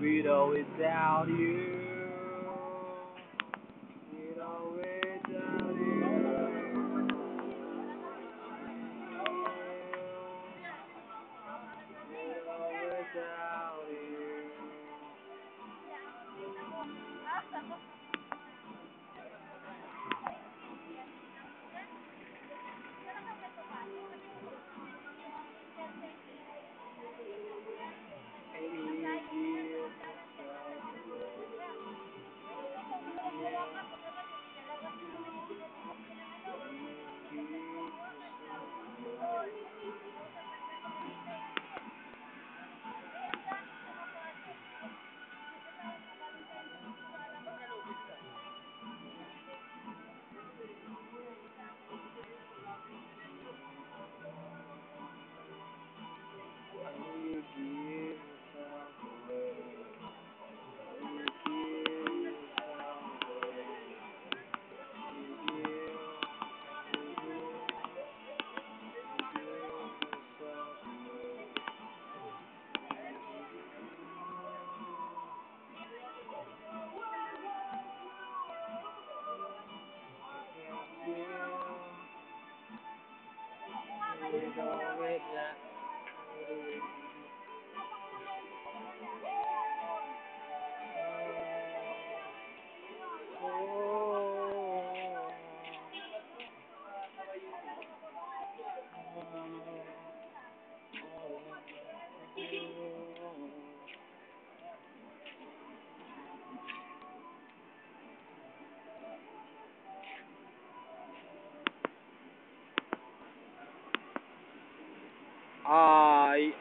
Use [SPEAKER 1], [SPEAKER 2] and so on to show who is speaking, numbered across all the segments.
[SPEAKER 1] with or without you. With or without you. With or without you.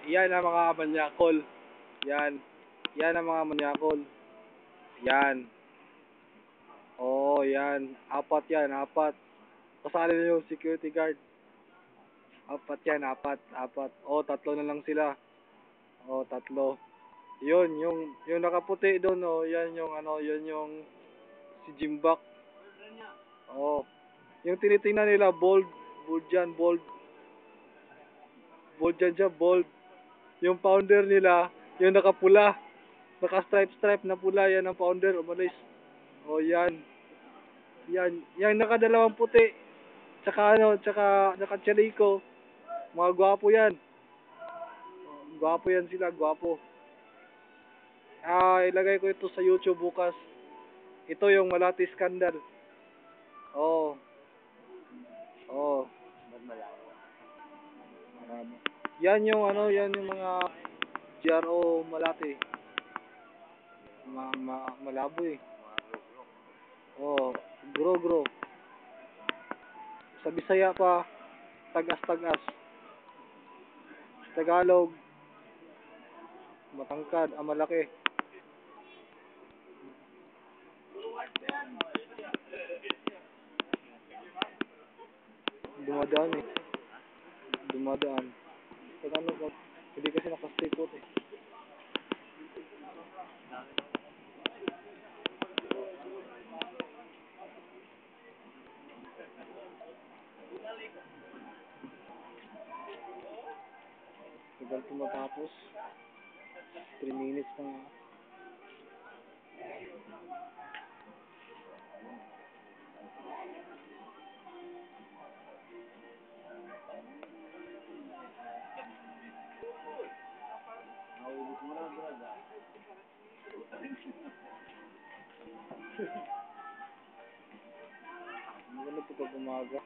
[SPEAKER 1] Yan ang mga manyakol. Yan. Yan ang mga manyakol. Yan. Oh, yan. Apat yan, apat. Kasali na yung security guard. Apat yan, apat, apat. Oh, tatlo na lang sila. Oh, tatlo. Yun, yung nakaputi doon, oh, yan yung ano, yun yung si Jimbak. Oh. Yung tinitingnan nila, bold. Bold yan, bold. Bold yan siya, bold. Yung founder nila, yung nakapula. Naka-stripe na pula, yan ang founder, umalis. Oh, yan. Yan. Yan nakadalawang puti. Tsaka ano, tsaka naka-chaliko. Mga gwapo yan. Gwapo yan sila, gwapo. Ilagay ko ito sa YouTube bukas. Ito yung Malati Scandal. Oh. Oh. Yan yung ano, yan yung mga GRO Malati. Malabo eh. Oh, gro. Sa Bisaya pa, tagas. Tagalog, matangkad, malaki. Dumadaan. Tagalog, hindi kasi nakastikot eh. Tagal ko matapos. 3 minutes pa nga. Maganda ito pag umaga.